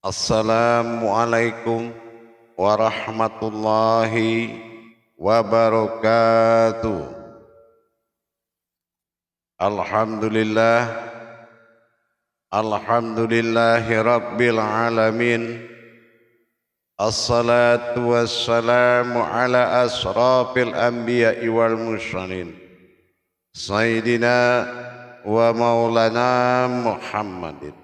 Assalamualaikum warahmatullahi wabarakatuh. Alhamdulillah, alhamdulillahi rabbil alamin. Assalatu wassalamu ala asrafil anbiya'i wal mursalin, Sayyidina wa maulana Muhammadin.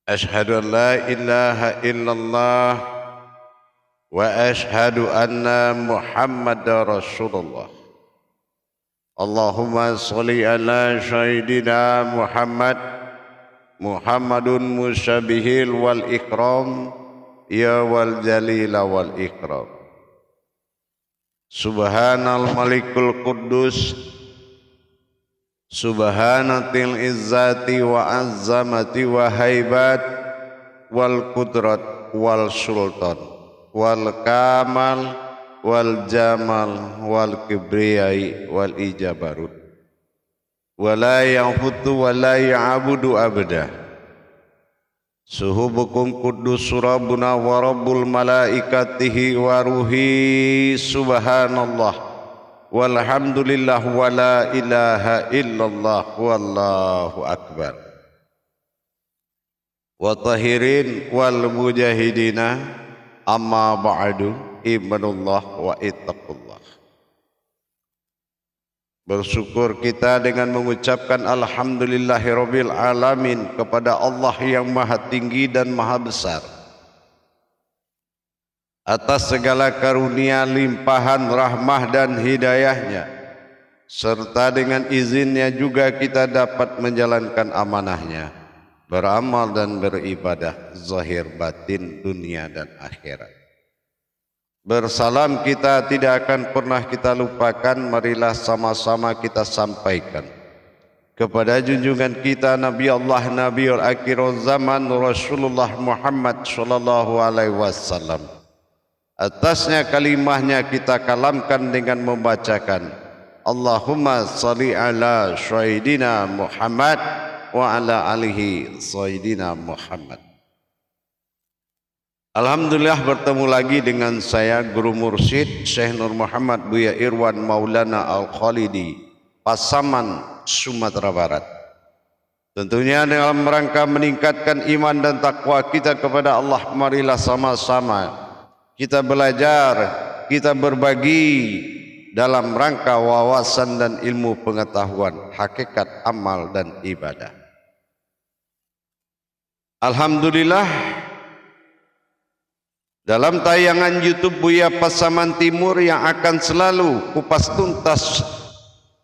Ashhadu an la ilaha illallah wa ashhadu anna Muhammadar Rasulullah. Allahumma sholli ala Sayyidina Muhammadun musyabihil wal ikram ya wal jalila wal ikram. Subhanal malikul quddus, subhanatil izzati wa azzamati wa haibat wal qudrat wal sultan wal kamal wal jamal wal kibriyai wal ijabarut wa la yahutu wa la ya'budu abada. Suhubukum quddus rabbuna wa rabbul malaikatihi wa ruhi subhanallah walhamdulillah wa la ilaha illallah wallahu akbar. Wa tahirin wal mujahidina amma ba'du, ibadullah wa ittaqullah. Bersyukur kita dengan mengucapkan alhamdulillahirabbil alamin kepada Allah yang maha tinggi dan maha besar atas segala karunia, limpahan, rahmah dan hidayahnya, serta dengan izinnya juga kita dapat menjalankan amanahnya, beramal dan beribadah zahir batin dunia dan akhirat. Bersalam kita tidak akan pernah kita lupakan, marilah sama-sama kita sampaikan kepada junjungan kita Nabi Allah Nabiul Akhirul Zaman Rasulullah Muhammad sallallahu alaihi wasallam. Atasnya kalimahnya kita kalamkan dengan membacakan Allahumma sholli ala Sayyidina Muhammad wa ala alihi Sayyidina Muhammad. Alhamdulillah bertemu lagi dengan saya Guru Mursyid Syekh Nur Muhammad Buya Irwan Maulana Al-Khalidi, Pasaman, Sumatera Barat. Tentunya dalam rangka meningkatkan iman dan takwa kita kepada Allah, marilah sama-sama kita belajar, kita berbagi dalam rangka wawasan dan ilmu pengetahuan hakikat amal dan ibadah. Alhamdulillah, dalam tayangan YouTube Buya Pasaman Timur yang akan selalu kupas tuntas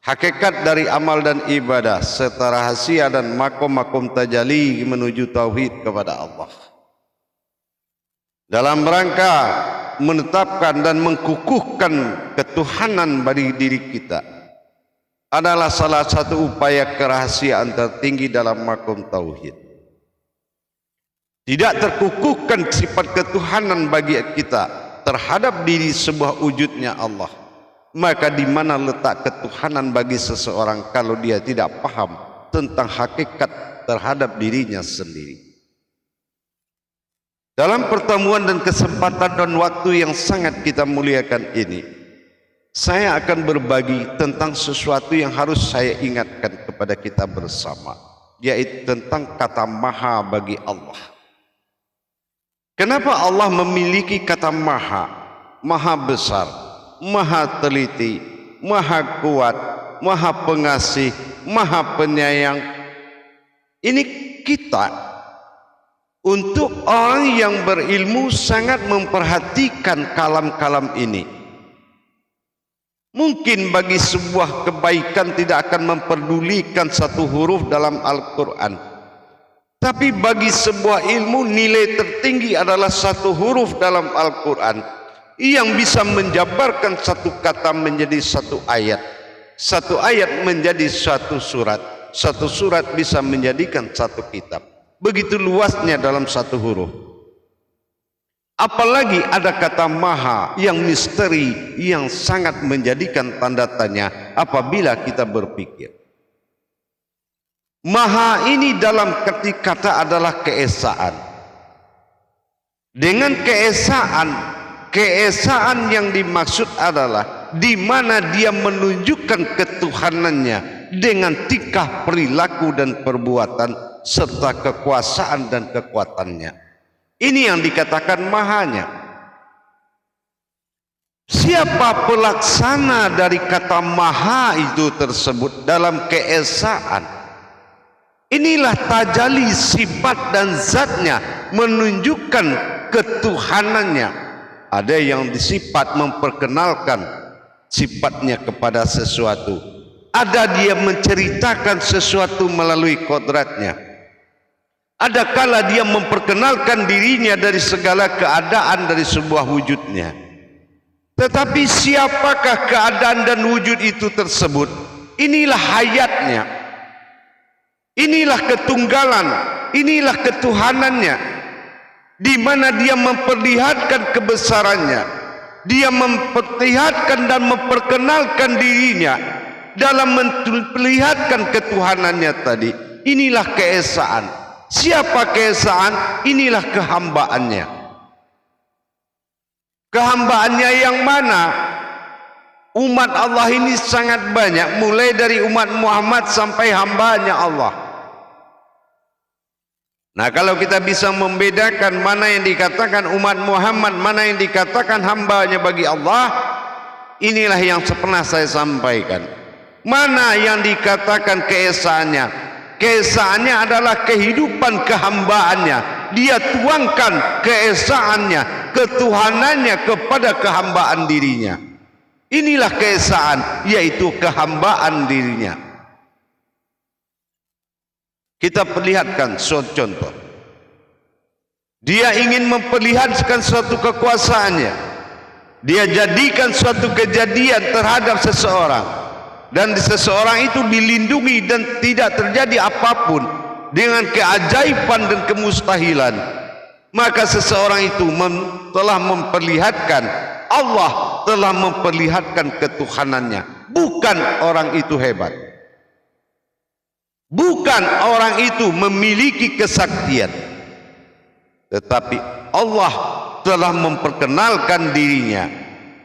hakikat dari amal dan ibadah serta rahasia dan makom-makom tajalli menuju tauhid kepada Allah, dalam rangka menetapkan dan mengkukuhkan ketuhanan bagi diri kita, adalah salah satu upaya kerahasiaan tertinggi dalam makom tauhid. Tidak terkukuhkan sifat ketuhanan bagi kita terhadap diri sebuah wujudnya Allah, maka di mana letak ketuhanan bagi seseorang kalau dia tidak paham tentang hakikat terhadap dirinya sendiri? Dalam pertemuan dan kesempatan dan waktu yang sangat kita muliakan ini, saya akan berbagi tentang sesuatu yang harus saya ingatkan kepada kita bersama, yaitu tentang kata maha bagi Allah. Kenapa Allah memiliki kata maha? Maha besar, maha teliti, maha kuat, maha pengasih, maha penyayang. Ini kita, untuk orang yang berilmu, sangat memperhatikan kalam-kalam ini. Mungkin bagi sebuah kebaikan tidak akan memperdulikan satu huruf dalam Al-Quran, tapi bagi sebuah ilmu nilai tertinggi adalah satu huruf dalam Al-Quran yang bisa menjabarkan satu kata menjadi satu ayat menjadi satu surat bisa menjadikan satu kitab. Begitu luasnya dalam satu huruf. Apalagi ada kata maha yang misteri, yang sangat menjadikan tanda tanya apabila kita berpikir. Maha ini dalam kata adalah keesaan. Dengan keesaan yang dimaksud adalah di mana dia menunjukkan ketuhanannya dengan tingkah, perilaku dan perbuatan serta kekuasaan dan kekuatannya. Ini yang dikatakan mahanya. Siapa pelaksana dari kata maha itu tersebut dalam keesaan? Inilah tajalli sifat dan zatnya, menunjukkan ketuhanannya. Ada yang disifat memperkenalkan sifatnya kepada sesuatu. Ada dia menceritakan sesuatu melalui kodratnya. Ada kala dia memperkenalkan dirinya dari segala keadaan dari sebuah wujudnya. Tetapi siapakah keadaan dan wujud itu tersebut? Inilah hayatnya. Inilah ketunggalan, inilah ketuhanannya, di mana dia memperlihatkan kebesarannya, dia memperlihatkan dan memperkenalkan dirinya dalam memperlihatkan ketuhanannya tadi. Inilah keesaan. Siapa keesaan? Inilah kehambaannya. Kehambaannya yang mana? Umat Allah ini sangat banyak, mulai dari umat Muhammad sampai hambanya Allah. Nah, kalau kita bisa membedakan mana yang dikatakan umat Muhammad, mana yang dikatakan hambanya bagi Allah, inilah yang pernah saya sampaikan. Mana yang dikatakan keesaannya? Keesaannya adalah kehidupan kehambaannya. Dia tuangkan keesaannya, ketuhanannya kepada kehambaan dirinya. Inilah keesaan, yaitu kehambaan dirinya. Kita perlihatkan suatu contoh. Dia ingin memperlihatkan suatu kekuasaannya. Dia jadikan suatu kejadian terhadap seseorang, dan seseorang itu dilindungi dan tidak terjadi apapun dengan keajaiban dan kemustahilan. Maka seseorang itu telah memperlihatkan, Allah telah memperlihatkan ketuhanannya. Bukan orang itu hebat, bukan orang itu memiliki kesaktian, tetapi Allah telah memperkenalkan dirinya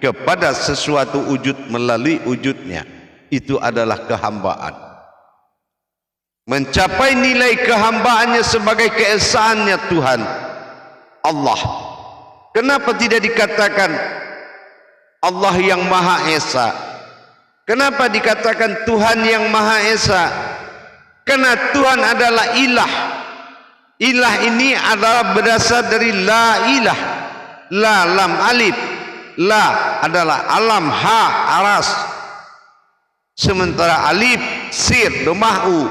kepada sesuatu wujud melalui wujudnya. Itu adalah kehambaan. Mencapai nilai kehambaannya sebagai keesaannya Tuhan Allah. Kenapa tidak dikatakan Allah yang Maha Esa? Kenapa dikatakan Tuhan yang Maha Esa? Karena Tuhan adalah ilah. Ilah ini adalah berasal dari la ilah. La lam alif. La adalah alam, ha aras. Sementara alif sir domahu,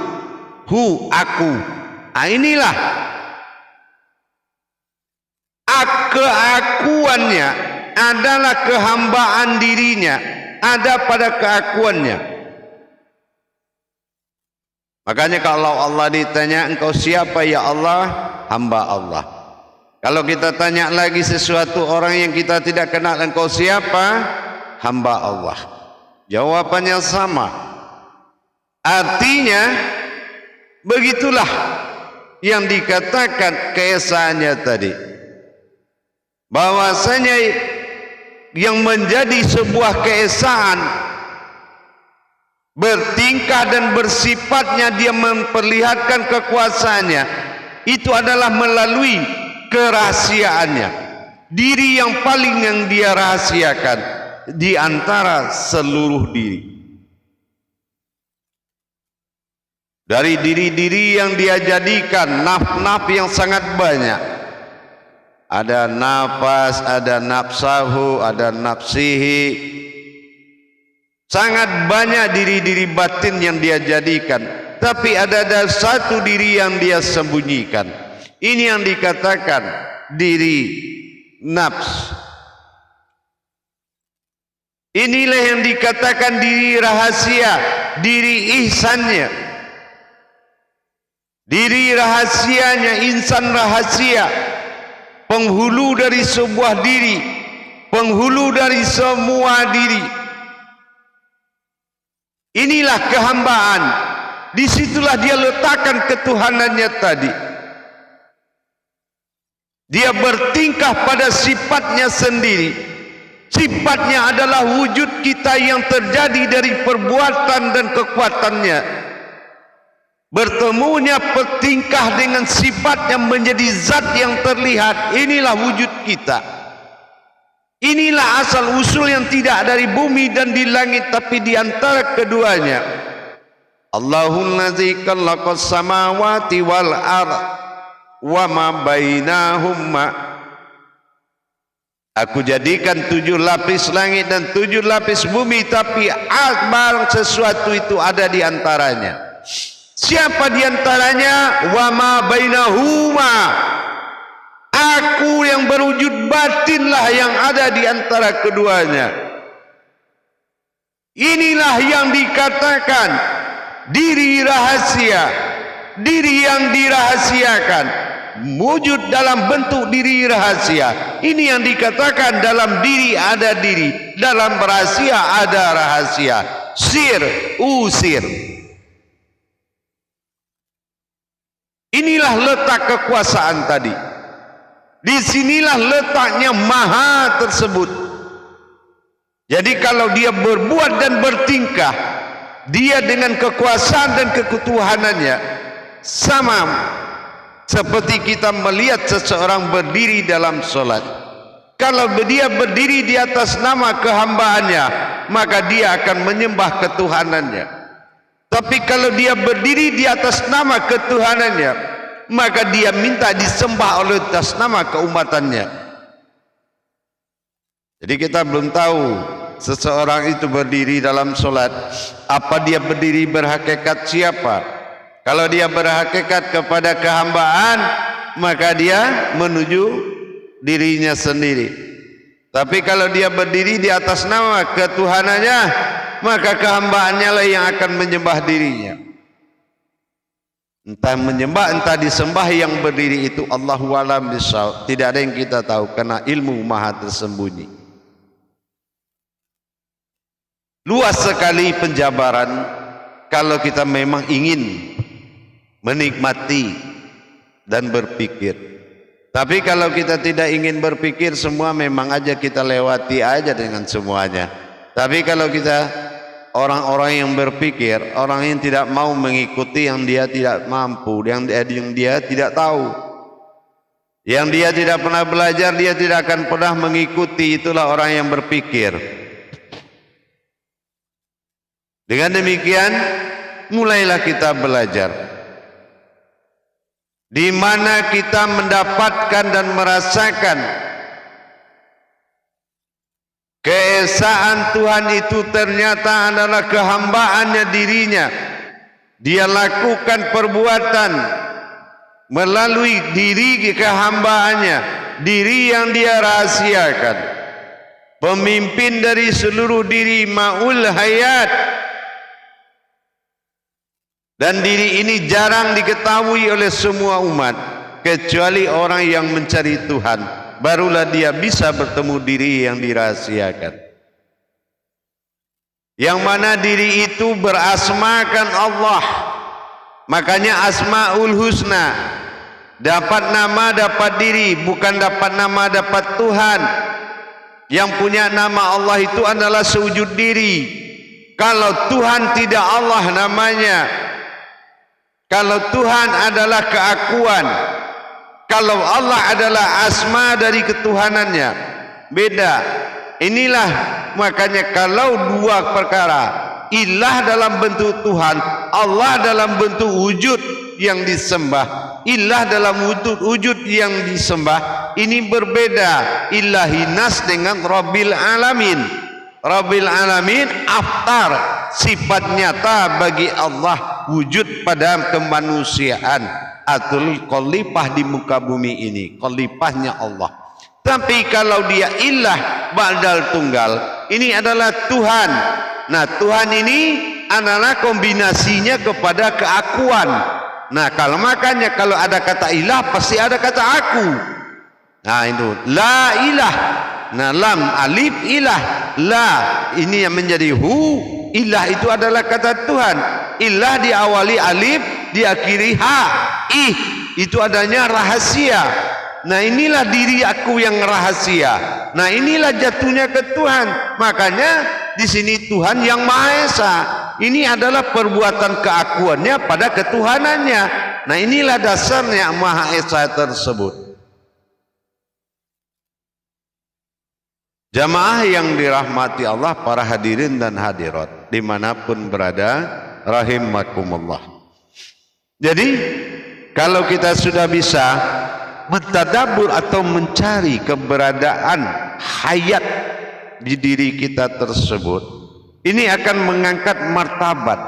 hu aku. Nah, inilah keakuannya adalah kehambaan dirinya, ada pada keakuannya. Makanya kalau Allah ditanya, engkau siapa ya Allah? Hamba Allah. Kalau kita tanya lagi sesuatu orang yang kita tidak kenal, engkau siapa? Hamba Allah. Jawabannya sama. Artinya begitulah yang dikatakan keesaannya tadi, bahwasanya yang menjadi sebuah keesaan bertingkah dan bersifatnya dia memperlihatkan kekuasaannya, itu adalah melalui kerahasiaannya, diri yang paling yang dia rahasiakan di antara seluruh diri. Dari diri-diri yang dia jadikan naf-naf yang sangat banyak. Ada nafas, ada nafsahu, ada nafsihi. Sangat banyak diri-diri batin yang dia jadikan. Tapi ada satu diri yang dia sembunyikan. Ini yang dikatakan diri nafs. Inilah yang dikatakan diri rahasia, diri ihsannya, diri rahasianya, insan rahasia, penghulu dari sebuah diri, penghulu dari semua diri. Inilah kehambaan disitulah dia letakkan ketuhanannya tadi. Dia bertingkah pada sifatnya sendiri. Sifatnya adalah wujud kita yang terjadi dari perbuatan dan kekuatannya. Bertemunya bertingkah dengan sifat yang menjadi zat yang terlihat. Inilah wujud kita. Inilah asal usul yang tidak dari bumi dan di langit, tapi di antara keduanya. Allahul ladzi khalaqas samawati wal ardh wa ma bainahuma. Aku jadikan 7 lapis langit dan 7 lapis bumi, tapi barang sesuatu itu ada di antaranya. Siapa di antaranya? Wa ma bainahuma. Aku yang berwujud batinlah yang ada di antara keduanya. Inilah yang dikatakan diri rahasia, diri yang dirahasiakan, wujud dalam bentuk diri rahasia. Ini yang dikatakan dalam diri ada diri, dalam rahasia ada rahasia. Sir, usir. Inilah letak kekuasaan tadi. Disinilah letaknya maha tersebut. Jadi kalau dia berbuat dan bertingkah, dia dengan kekuasaan dan ketuhanannya sama seperti kita melihat seseorang berdiri dalam solat. Kalau dia berdiri di atas nama kehambaannya, maka dia akan menyembah ketuhanannya. Tapi kalau dia berdiri di atas nama ketuhanannya, maka dia minta disembah oleh atas nama keumatannya. Jadi kita belum tahu seseorang itu berdiri dalam solat, apa dia berdiri berhakikat siapa. Kalau dia berhakikat kepada kehambaan, maka dia menuju dirinya sendiri. Tapi kalau dia berdiri di atas nama ketuhanannya, maka kehambaannya lah yang akan menyembah dirinya. Entah menyembah, entah disembah, yang berdiri itu Allahu a'lam bishawab. Tidak ada yang kita tahu karena ilmu maha tersembunyi. Luas sekali penjabaran kalau kita memang ingin menikmati dan berpikir. Tapi kalau kita tidak ingin berpikir, semua memang aja kita lewati aja dengan semuanya. Tapi kalau kita orang-orang yang berpikir, orang yang tidak mau mengikuti yang dia tidak mampu, yang dia tidak tahu, yang dia tidak pernah belajar, dia tidak akan pernah mengikuti. Itulah orang yang berpikir. Dengan demikian, mulailah kita belajar. Di mana kita mendapatkan dan merasakan keesaan Tuhan itu ternyata adalah kehambaannya dirinya. Dia lakukan perbuatan melalui diri kehambaannya, diri yang dia rahasiakan. Pemimpin dari seluruh diri, ma'ul hayat. Dan diri ini jarang diketahui oleh semua umat, kecuali orang yang mencari Tuhan. Barulah dia bisa bertemu diri yang dirahasiakan. Yang mana diri itu berasmakan Allah. Makanya Asmaul Husna. Dapat nama, dapat diri. Bukan dapat nama, dapat Tuhan. Yang punya nama Allah itu adalah sewujud diri. Kalau Tuhan tidak Allah namanya. Kalau Tuhan adalah keakuan, kalau Allah adalah asma dari ketuhanannya, beda. Inilah makanya kalau dua perkara, ilah dalam bentuk Tuhan, Allah dalam bentuk wujud yang disembah, ilah dalam wujud yang disembah, ini berbeda. Ilahinas dengan Rabbil Alamin. Rabbil Alamin aftar, sifat nyata bagi Allah, wujud pada kemanusiaan, atau khalifah di muka bumi ini, khalifahnya Allah. Tapi kalau dia ilah badal tunggal, ini adalah Tuhan. Nah, Tuhan ini adalah kombinasinya kepada keakuan. Nah, kalau makanya kalau ada kata ilah pasti ada kata aku. Nah, itu la ilah. Nah, lam alif ilah, la ini yang menjadi hu, ilah itu adalah kata Tuhan. Ilah diawali alif, diakhiri ha. Ih, itu adanya rahasia. Nah inilah diri aku yang rahasia. Nah inilah jatuhnya ke Tuhan. Makanya di sini Tuhan yang Maha Esa. Ini adalah perbuatan keakuannya pada ketuhanannya. Nah inilah dasarnya Maha Esa tersebut. Jamaah yang dirahmati Allah, para hadirin dan hadirat dimanapun berada, rahimakumullah. Jadi kalau kita sudah bisa mentadabbur atau mencari keberadaan hayat di diri kita tersebut, ini akan mengangkat martabat,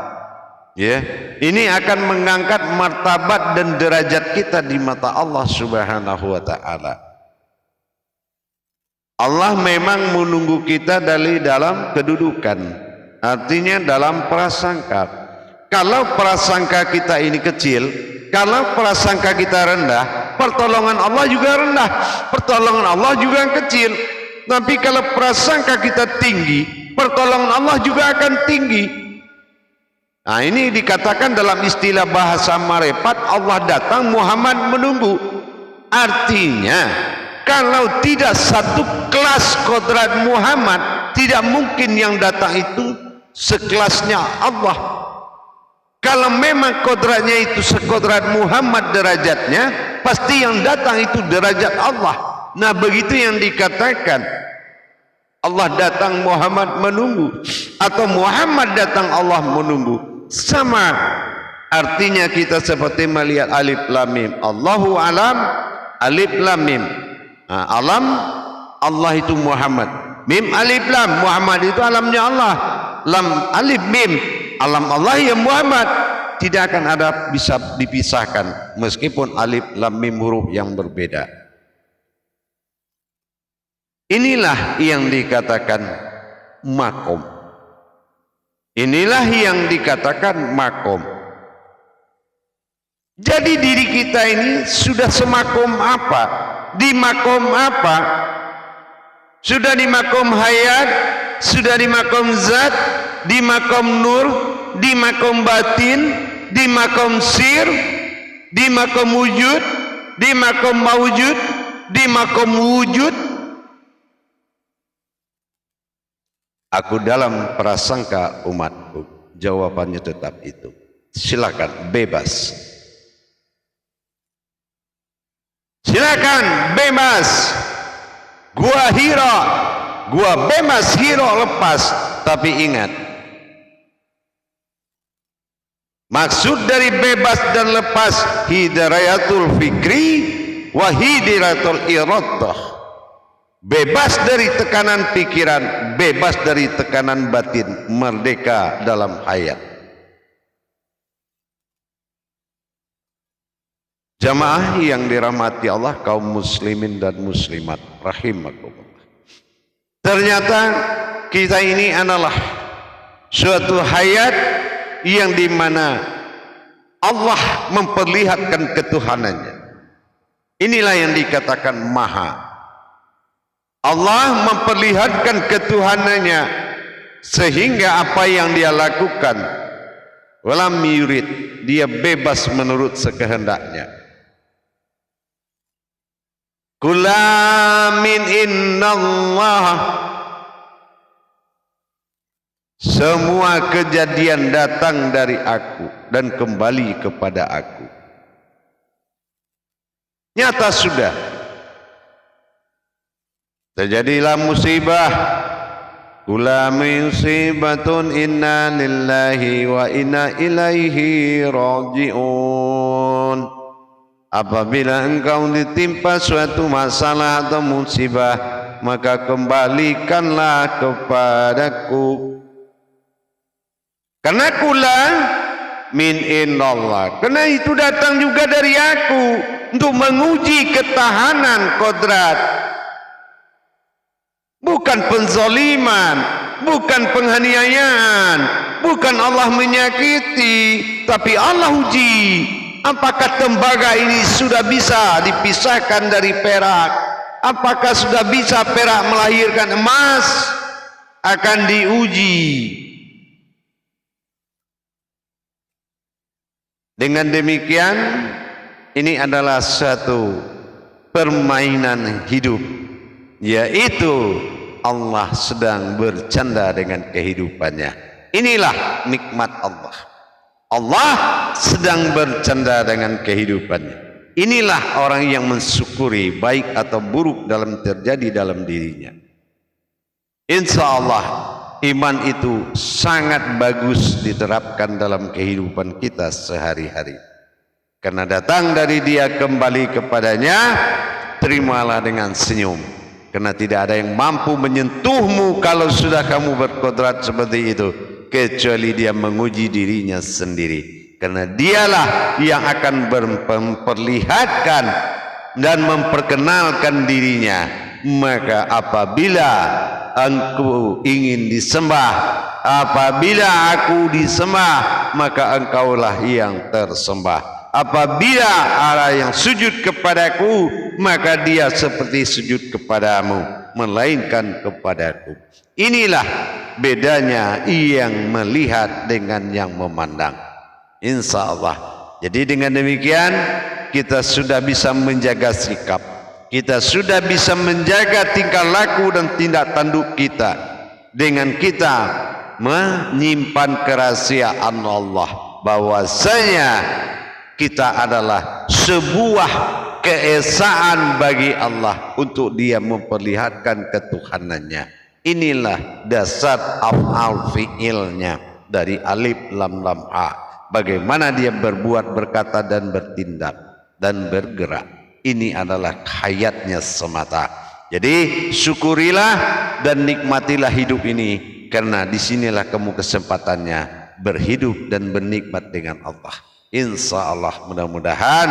ya. Ini akan mengangkat martabat dan derajat kita di mata Allah Subhanahu wa taala. Allah memang menunggu kita dari dalam kedudukan, artinya dalam prasangka. Kalau prasangka kita ini kecil, kalau prasangka kita rendah, pertolongan Allah juga rendah, pertolongan Allah juga kecil. Tapi kalau prasangka kita tinggi, pertolongan Allah juga akan tinggi. Nah ini dikatakan dalam istilah bahasa marifat, Allah datang, Muhammad menunggu. Artinya kalau tidak satu kelas kodrat Muhammad, tidak mungkin yang datang itu sekelasnya Allah. Kalau memang kodratnya itu sekodrat Muhammad derajatnya, pasti yang datang itu derajat Allah. Nah begitu yang dikatakan, Allah datang Muhammad menunggu, atau Muhammad datang Allah menunggu, sama artinya kita seperti melihat alif lam mim. Allahu alam, alif lam mim. Nah, alam Allah itu Muhammad, mim alif lam, Muhammad itu alamnya Allah, lam alif mim, alam Allah yang Muhammad. Tidak akan ada bisa dipisahkan meskipun alif lam mim huruf yang berbeda. Inilah yang dikatakan makom. Inilah yang dikatakan makom. Jadi diri kita ini sudah semakom apa? Di makom apa? Sudah di makom hayat, sudah di makom zat, di makom nur, di makom batin, di makom sir, di makom wujud, di makom mawujud, di makom wujud. Aku dalam prasangka umatku. Jawabannya tetap itu. Silakan bebas. Silakan bebas. Gua Hira, gua bebas, Hira lepas. Tapi ingat, maksud dari bebas dan lepas hidayatul fikri wa hidayatul iradah. Bebas dari tekanan pikiran, bebas dari tekanan batin, merdeka dalam hayat. Jamaah yang dirahmati Allah, kaum muslimin dan muslimat rahimakumullah. Ternyata kita ini adalah suatu hayat yang dimana Allah memperlihatkan ketuhanannya. Inilah yang dikatakan maha. Allah memperlihatkan ketuhanannya sehingga apa yang dia lakukan walam yurid, dia bebas menurut sekehendaknya. Kulamin innallah, semua kejadian datang dari aku dan kembali kepada aku. Nyata sudah terjadilah musibah. Kula musibatun inna lillahi wa inna ilaihi raji'un. Apabila engkau ditimpa suatu masalah atau musibah, maka kembalikanlah kepadaku. Karena kula min inallah, karena itu datang juga dari aku untuk menguji ketahanan kodrat. Bukan penzaliman, bukan penganiayaan, bukan Allah menyakiti, tapi Allah uji. Apakah tembaga ini sudah bisa dipisahkan dari perak? Apakah sudah bisa perak melahirkan emas? Akan diuji. Dengan demikian, ini adalah satu permainan hidup, yaitu Allah sedang bercanda dengan kehidupannya. Inilah nikmat Allah. Allah sedang bercanda dengan kehidupannya. Inilah orang yang mensyukuri baik atau buruk dalam terjadi dalam dirinya. Insya Allah iman itu sangat bagus diterapkan dalam kehidupan kita sehari-hari. Karena datang dari Dia kembali kepadanya, terimalah dengan senyum. Karena tidak ada yang mampu menyentuhmu kalau sudah kamu berkodrat seperti itu, kecuali Dia menguji dirinya sendiri. Karena Dialah yang akan memperlihatkan dan memperkenalkan dirinya. Maka apabila engkau ingin disembah, apabila aku disembah, maka engkaulah yang tersembah. Apabila ada yang sujud kepadaku, maka dia seperti sujud kepadamu, melainkan kepadaku. Inilah bedanya yang melihat dengan yang memandang. Insya Allah. Jadi dengan demikian kita sudah bisa menjaga sikap, kita sudah bisa menjaga tingkah laku dan tindak tanduk kita dengan kita menyimpan kerahasiaan Allah, bahwasanya kita adalah sebuah keesaan bagi Allah untuk Dia memperlihatkan ketuhanannya. Inilah dasar af'al fi'ilnya dari alif lam lam ha. Bagaimana Dia berbuat, berkata dan bertindak dan bergerak. Ini adalah hayatnya semata. Jadi syukurilah dan nikmatilah hidup ini, karena disinilah kamu kesempatannya berhidup dan bernikmat dengan Allah. Insya Allah mudah-mudahan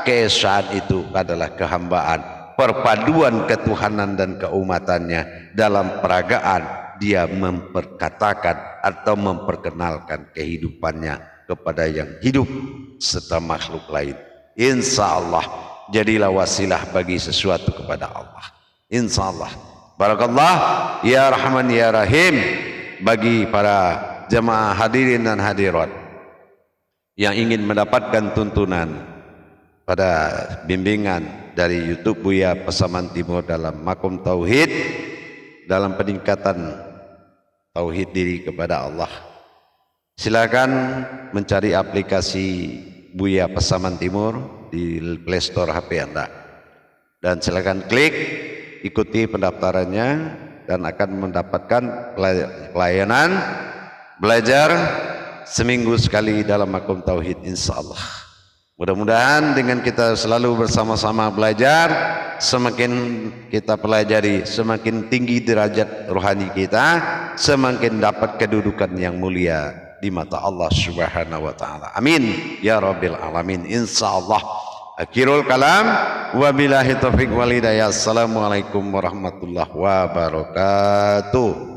keesaan itu adalah kehambaan, perpaduan ketuhanan dan keumatannya. Dalam peragaan Dia memperkatakan atau memperkenalkan kehidupannya kepada yang hidup serta makhluk lain. Insya Allah jadilah wasilah bagi sesuatu kepada Allah. Insya Allah. Barakallah ya Rahman ya Rahim. Bagi para jemaah hadirin dan hadirat yang ingin mendapatkan tuntunan pada bimbingan dari YouTube Buya Pasaman Timur dalam Makom Tauhid, dalam peningkatan tauhid diri kepada Allah, silakan mencari aplikasi Buya Pasaman Timur di Play Store HP Anda, dan silakan klik ikuti pendaftarannya dan akan mendapatkan pelayanan belajar seminggu sekali dalam Makom Tauhid insya Allah. Mudah-mudahan dengan kita selalu bersama-sama belajar, semakin kita pelajari, semakin tinggi derajat rohani kita, semakin dapat kedudukan yang mulia di mata Allah Subhanahu wa taala. Amin ya rabbil alamin. Insyaallah. Akhirul kalam, wabillahi taufiq wal hidayah. Assalamualaikum warahmatullahi wabarakatuh.